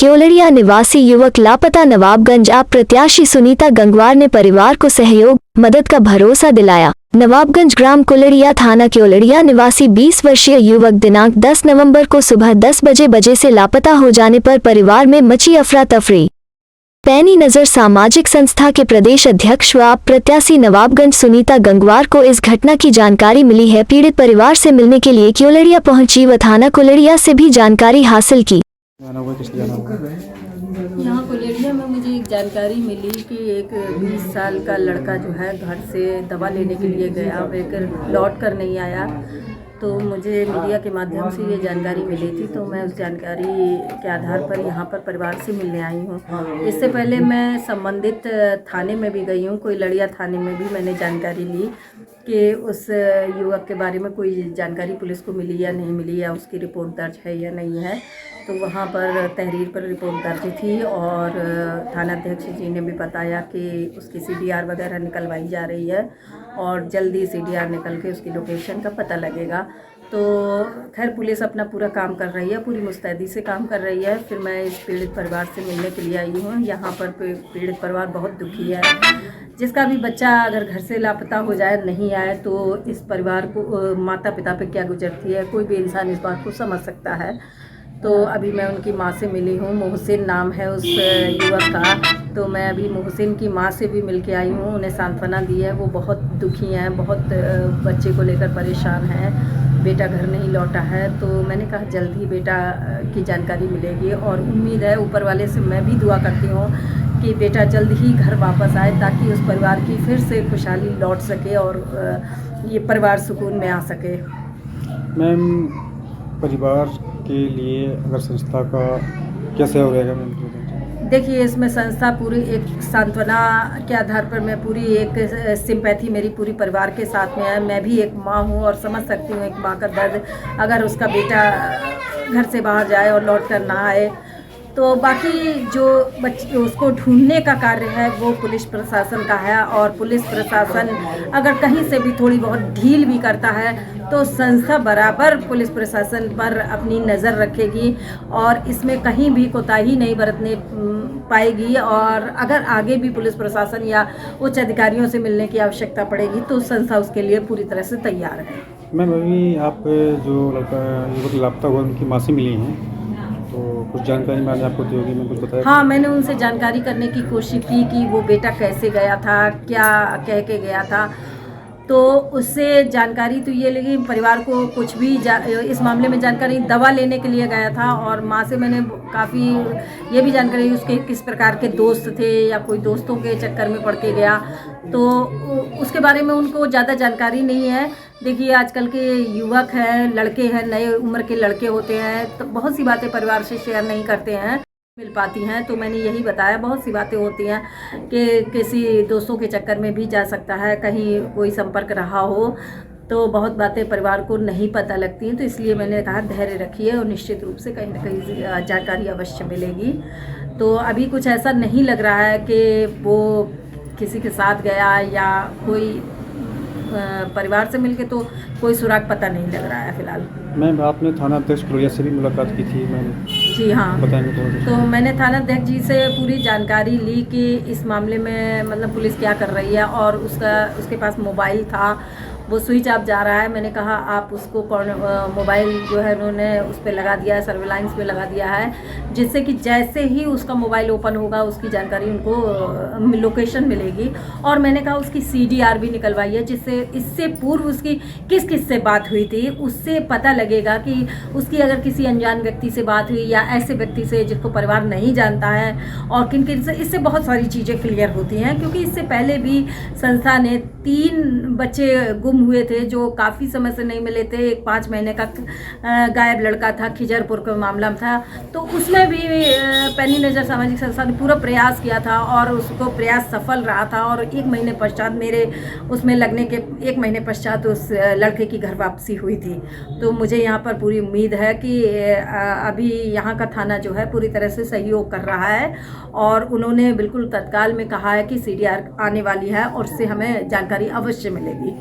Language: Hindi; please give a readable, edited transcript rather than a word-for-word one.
केवलरिया निवासी युवक लापता। नवाबगंज आप प्रत्याशी सुनीता गंगवार ने परिवार को सहयोग मदद का भरोसा दिलाया। नवाबगंज ग्राम कुलड़िया थाना केवलरिया निवासी 20 वर्षीय युवक दिनांक 10 नवंबर को सुबह 10 बजे से लापता हो जाने पर परिवार में मची अफरा तफरी। पैनी नजर सामाजिक संस्था के प्रदेश अध्यक्ष व आप प्रत्याशी नवाबगंज सुनीता गंगवार को इस घटना की जानकारी मिली है। पीड़ित परिवार से मिलने के लिए केवलरिया पहुंची व थाना कुलड़िया से भी जानकारी हासिल की। यहाँ कुलड़िया में मुझे एक जानकारी मिली कि एक 20 साल का लड़का जो है घर से दवा लेने के लिए गया, लेकर लौट कर नहीं आया। तो मुझे मीडिया के माध्यम से ये जानकारी मिली थी, तो मैं उस जानकारी के आधार पर यहाँ पर परिवार से मिलने आई हूँ। इससे पहले मैं संबंधित थाने में भी गई हूँ, कुलड़िया थाने में भी मैंने जानकारी ली कि उस युवक के बारे में कोई जानकारी पुलिस को मिली या नहीं मिली, या उसकी रिपोर्ट दर्ज है या नहीं है। तो वहाँ पर तहरीर पर रिपोर्ट दर्ज थी और थानाध्यक्ष जी ने भी बताया कि उसकी CDR वगैरह निकलवाई जा रही है और जल्दी CDR निकल के उसकी लोकेशन का पता लगेगा। तो खैर पुलिस अपना पूरा काम कर रही है, पूरी मुस्तैदी से काम कर रही है। फिर मैं इस पीड़ित परिवार से मिलने के लिए आई हूँ। यहाँ पर पीड़ित परिवार बहुत दुखी है। जिसका भी बच्चा अगर घर से लापता हो जाए, नहीं आए, तो इस परिवार को माता पिता पे क्या गुजरती है, कोई भी इंसान इस बात को समझ सकता है। तो अभी मैं उनकी माँ से मिली हूँ, मोहसिन नाम है उस युवक का। तो मैं अभी मोहसिन की माँ से भी मिल के आई हूँ, उन्हें सांत्वना दी है। वो बहुत दुखी हैं, बहुत बच्चे को लेकर परेशान हैं, बेटा घर नहीं लौटा है। तो मैंने कहा जल्द ही बेटा की जानकारी मिलेगी और उम्मीद है ऊपर वाले से मैं भी दुआ करती हूँ कि बेटा जल्द ही घर वापस आए, ताकि उस परिवार की फिर से खुशहाली लौट सके और ये परिवार सुकून में आ सके। मैम, परिवार के लिए अगर संस्था का क्या सहयोग रहेगा मैम? देखिए, इसमें संस्था पूरी एक सांत्वना के आधार पर, मैं पूरी एक सिंपैथी मेरी पूरी परिवार के साथ में है। मैं भी एक माँ हूँ और समझ सकती हूँ एक माँ का दर्द, अगर उसका बेटा घर से बाहर जाए और लौट कर ना आए। तो बाकी जो बच्चे उसको ढूंढने का कार्य है वो पुलिस प्रशासन का है, और पुलिस प्रशासन अगर कहीं से भी थोड़ी बहुत ढील भी करता है तो संस्था बराबर पुलिस प्रशासन पर अपनी नज़र रखेगी और इसमें कहीं भी कोताही नहीं बरतने पाएगी। और अगर आगे भी पुलिस प्रशासन या उच्च अधिकारियों से मिलने की आवश्यकता पड़ेगी तो संस्था उसके लिए पूरी तरह से तैयार है। मैम, अभी आप जो लड़का युवक लापता हुआ उनकी माँ से मिली हैं, तो कुछ जानकारी मैंने आपको दी होगी, मैं कुछ बताया? हाँ, मैंने उनसे जानकारी करने की कोशिश की कि वो बेटा कैसे गया था, क्या कह के गया था। तो उससे जानकारी तो ये लगी परिवार को कुछ भी इस मामले में जानकारी, दवा लेने के लिए गया था। और माँ से मैंने काफ़ी ये भी जानकारी उसके किस प्रकार के दोस्त थे या कोई दोस्तों के चक्कर में पड़ के गया, तो उसके बारे में उनको ज़्यादा जानकारी नहीं है। देखिए, आजकल के युवक हैं, लड़के हैं, नए उम्र के लड़के होते हैं, तो बहुत सी बातें परिवार से शेयर नहीं करते हैं, मिल पाती हैं। तो मैंने यही बताया, बहुत सी बातें होती हैं कि किसी दोस्तों के चक्कर में भी जा सकता है, कहीं कोई संपर्क रहा हो, तो बहुत बातें परिवार को नहीं पता लगती हैं। तो इसलिए मैंने कहा धैर्य रखिए और निश्चित रूप से कहीं ना कहीं जानकारी अवश्य मिलेगी। तो अभी कुछ ऐसा नहीं लग रहा है कि वो किसी के साथ गया या कोई परिवार से मिलके, तो कोई सुराग पता नहीं लग रहा है फिलहाल। मैम, आपने थाना अध्यक्ष कुलड़िया से भी मुलाकात की थी मैंने? जी हाँ, बताएंगे तो मैंने थाना अध्यक्ष जी से पूरी जानकारी ली कि इस मामले में मतलब पुलिस क्या कर रही है, और उसके पास मोबाइल था, वो स्विच ऑफ जा रहा है। मैंने कहा आप उसको मोबाइल जो है उन्होंने उस पर लगा दिया है, सर्विलांस पे लगा दिया है, जिससे कि जैसे ही उसका मोबाइल ओपन होगा उसकी जानकारी उनको लोकेशन मिलेगी। और मैंने कहा उसकी CDR भी निकलवाई है, जिससे इससे पूर्व उसकी किस किस से बात हुई थी उससे पता लगेगा कि उसकी अगर किसी अनजान व्यक्ति से बात हुई या ऐसे व्यक्ति से जिसको परिवार नहीं जानता है, और किन किन से, इससे बहुत सारी चीज़ें क्लियर होती हैं। क्योंकि इससे पहले भी संस्था ने 3 बच्चे गुम हुए थे जो काफ़ी समय से नहीं मिले थे। एक 5 महीने का गायब लड़का था, खिजरपुर का मामला था, तो उसमें भी पैनी नज़र सामाजिक संस्था ने पूरा प्रयास किया था और उसको प्रयास सफल रहा था। और 1 महीने पश्चात मेरे उसमें लगने के 1 महीने पश्चात उस लड़के की घर वापसी हुई थी। तो मुझे यहाँ पर पूरी उम्मीद है कि अभी यहाँ का थाना जो है पूरी तरह से सहयोग कर रहा है, और उन्होंने बिल्कुल तत्काल में कहा है कि CDR आने वाली है और उससे हमें जानकारी अवश्य मिलेगी।